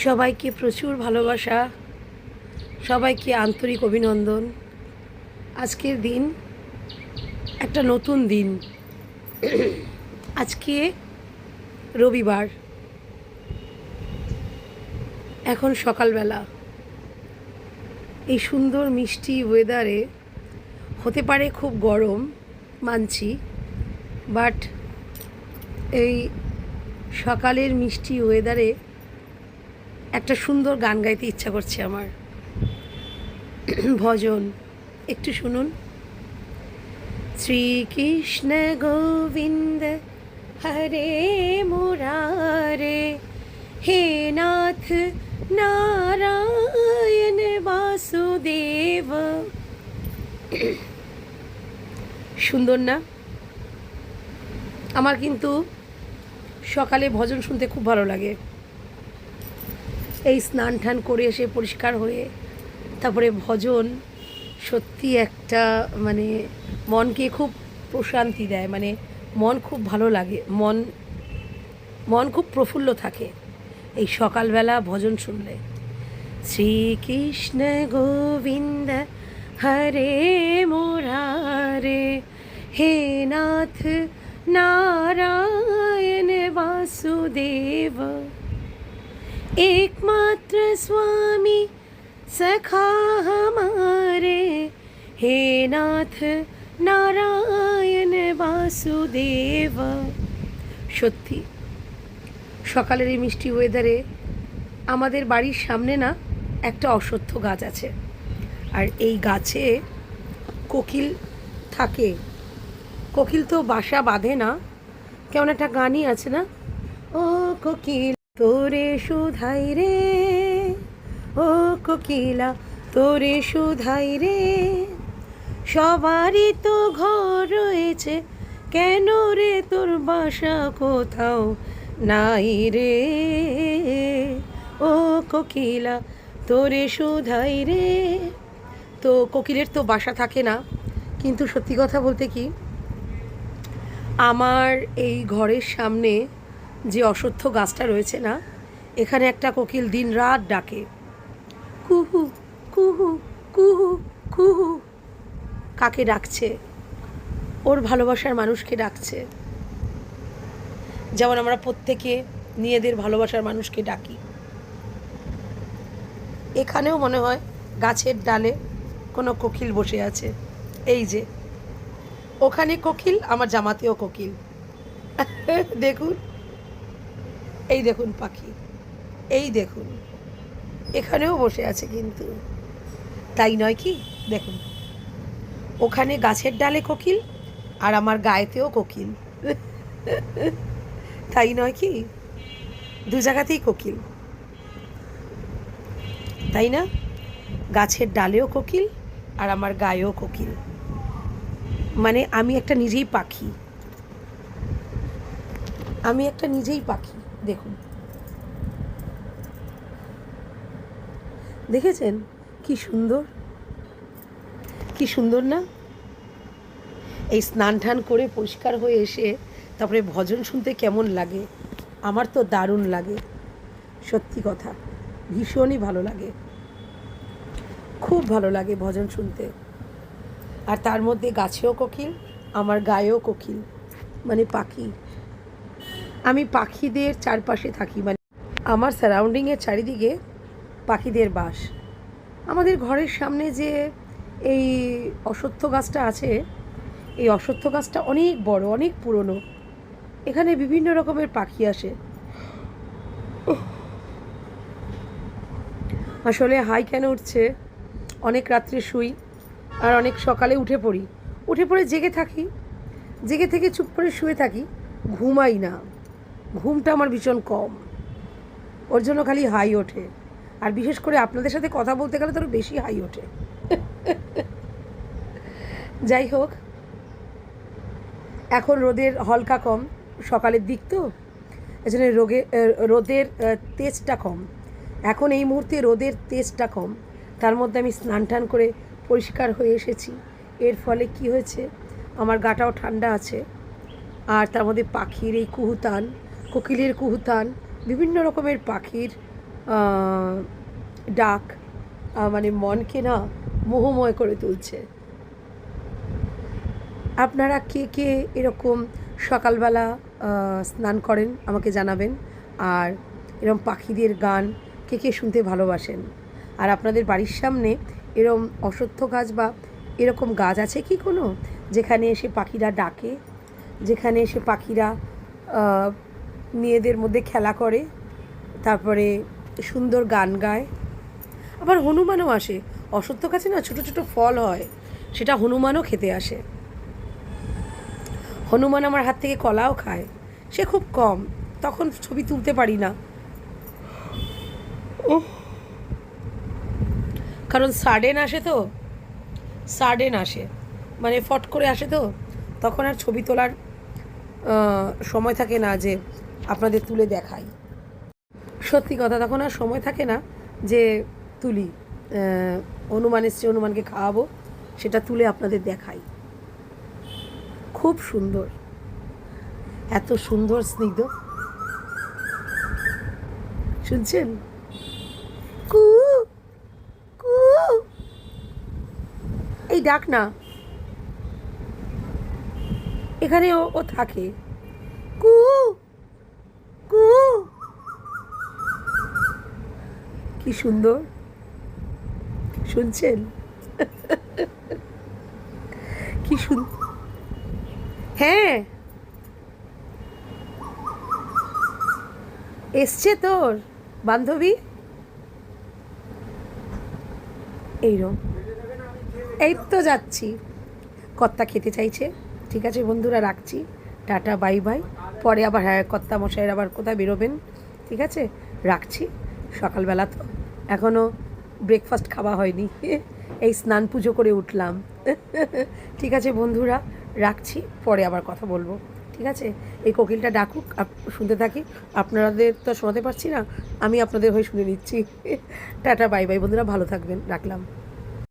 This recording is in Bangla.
সবাইকে প্রচুর ভালোবাসা, সবাইকে আন্তরিক অভিনন্দন। আজকের দিন একটা নতুন দিন। আজকে রবিবার, এখন সকালবেলা। এই সুন্দর মিষ্টি ওয়েদারে হতে পারে খুব গরম, মানছি, বাট এই সকালের মিষ্টি ওয়েদারে একটা সুন্দর গান গাইতে ইচ্ছা করছে আমার। ভজন একটু শুনুন। শ্রীকৃষ্ণ গোবিন্দ হরে মুরারে, হে নাথ নারায়ণ বাসুদেব। সুন্দর না? আমার কিন্তু সকালে ভজন শুনতে খুব ভালো লাগে। এই স্নান টান করে এসে পরিষ্কার হয়ে তারপরে ভজন সত্যি একটা মনকে খুব প্রশান্তি দেয়, মন খুব ভালো লাগে, মন খুব প্রফুল্ল থাকে এই সকালবেলা ভজন শুনলে। শ্রীকৃষ্ণ গোবিন্দ হরে মুরারে, হে নাথ নারায়ণ वासुदेव। एकमात्र स्वामी सखा हमारे, हे नाथ नारायण वासुदेव। সত্যি সকালের এই মিষ্টি ওয়েদারে আমাদের বাড়ির সামনে না একটা অশ্বত্থ গাছ আছে, আর এই গাছে কোকিল থাকে। কোকিল তো বাসা বাঁধে না, কেমন একটা গানই আছে না, ও কোকিল তোরে শুধাই রে, ও কোকিলা তোরে শুধাই রে, সবারই তো ঘর রয়েছে, কেন রে তোর বাসা কোথাও নাই রে, ও কোকিলা তোরে শুধাই রে। তো কোকিলের তো বাসা থাকে না, কিন্তু সত্যি কথা বলতে কি, আমার এই ঘরের সামনে যে অশ্বত্থ গাছটা রয়েছে না, এখানে একটা কোকিল দিন রাত ডাকে, কুহু কুহু কুহু কুহু। কাকে ডাকছে? ওর ভালোবাসার মানুষকে ডাকছে। যেমন আমরা প্রত্যেকে নিজেদের ভালোবাসার মানুষকে ডাকি। এখানেও মনে হয় গাছের ডালে কোনো কোকিল বসে আছে। এই যে ওখানে কোকিল, আমার জামাতেও কোকিল। দেখুন, এই দেখুন পাখি, এই দেখুন এখানেও বসে আছে, কিন্তু তাই নয় কি? দেখুন ওখানে গাছের ডালে কোকিল, আর আমার গায়েতেও কোকিল। তাই নয় কি? দু জায়গাতেই কোকিল, তাই না? গাছের ডালেও কোকিল আর আমার গায়েও কোকিল। আমি একটা নিজেই পাখি, আমি একটা নিজেই পাখি। দেখুন, দেখেছেন কি সুন্দর, কি সুন্দর না? এই স্নান টান করে পরিষ্কার হয়ে এসে তারপরে ভজন শুনতে কেমন লাগে? আমার তো দারুণ লাগে, সত্যি কথা, ভীষণই ভালো লাগে, খুব ভালো লাগে ভজন শুনতে। আর তার মধ্যে গাছেও কোকিল, আমার গায়েও কোকিল, পাখি। আমি পাখিদের চারপাশে থাকি, আমার সারাউন্ডিংয়ের চারিদিকে পাখিদের বাস। আমাদের ঘরের সামনে যে এই অশ্বত্থ গাছটা আছে, এই অশ্বত্থ গাছটা অনেক বড়, অনেক পুরনো। এখানে বিভিন্ন রকমের পাখি আসে। আসলে হাই কেন উঠছে, অনেক রাত্রে শুই আর অনেক সকালে উঠে পড়ে জেগে থাকি, জেগে থেকে চুপ করে শুয়ে থাকি, ঘুমাই না। ঘুমটা আমার ভীষণ কম, ওর জন্য খালি হাই ওঠে। আর বিশেষ করে আপনাদের সাথে কথা বলতে গেলে তো বেশি হাই ওঠে। যাই হোক, এখন রোদের হলকা কম, সকালের দিক তো, এজন্য রোদের তেজটা কম। এখন এই মুহূর্তে রোদের তেজটা কম, তার মধ্যে আমি স্নান টান করে পরিষ্কার হয়ে এসেছি। এর ফলে কি হয়েছে, আমার গাটাও ঠান্ডা আছে। আর তার মধ্যে পাখির এই কুহুতান, কোকিলের কুহুতান, বিভিন্ন রকমের পাখির ডাক মানে মনকে না মোহময় করে তুলছে। আপনারা কে কে এরকম সকালবেলা স্নান করেন আমাকে জানাবেন। আর এরকম পাখিদের গান কে কে শুনতে ভালোবাসেন। আর আপনাদের বাড়ির সামনে এরকম অশ্বত্থ গাছ বা এরকম গাছ আছে কি কোনো, যেখানে এসে পাখিরা ডাকে, যেখানে এসে পাখিরা মেয়েদের মধ্যে খেলা করে, তারপরে সুন্দর গান গায়। আবার হনুমানও আসে। অশ্বত্থ গাছে না ছোটো ছোটো ফল হয়, সেটা হনুমানও খেতে আসে। হনুমান আমার হাত থেকে কলাও খায়, সে খুব কম, তখন ছবি তুলতে পারি না, কারণ সাডেন আসে তো, সাডেন আসে মানে ফট করে আসে তো, তখন আর ছবি তোলার সময় থাকে না যে আপনাদের তুলে দেখাই। সত্যি কথা, তখন আর সময় থাকে না যে তুলি। হনুমান এসছে, হনুমানকে খাওয়াবো, সেটা তুলে আপনাদের দেখাই। খুব সুন্দর, এত সুন্দর স্নিগ্ধ। শুনছেন? কু কু, এই ডাক না, এখানে ও থাকে। কু কু, কি সুন্দর, শুনছেন? কি সুন্দর। হ্যাঁ, এসছে তোর বান্ধবী, এইরকম। এই তো যাচ্ছি, কর্তা খেতে চাইছে। ঠিক আছে বন্ধুরা, রাখছি, টাটা বাই বাই। পরে আবার হ্যাঁ, কর্তা মশাইয়ের আবার কোথায় বেরোবেন। ঠিক আছে, রাখছি। সকালবেলা তো এখনও ব্রেকফাস্ট খাওয়া হয়নি, এই স্নান পুজো করে উঠলাম। ঠিক আছে বন্ধুরা, রাখছি, পরে আবার কথা বলবো। ঠিক আছে, এই কোকিলটা ডাকুক, শুনতে থাকি। আপনাদের তো শোনাতে পারছি না, আমি আপনাদের হয়ে শুনে নিচ্ছি। টাটা বাই বাই বন্ধুরা, ভালো থাকবেন, রাখলাম।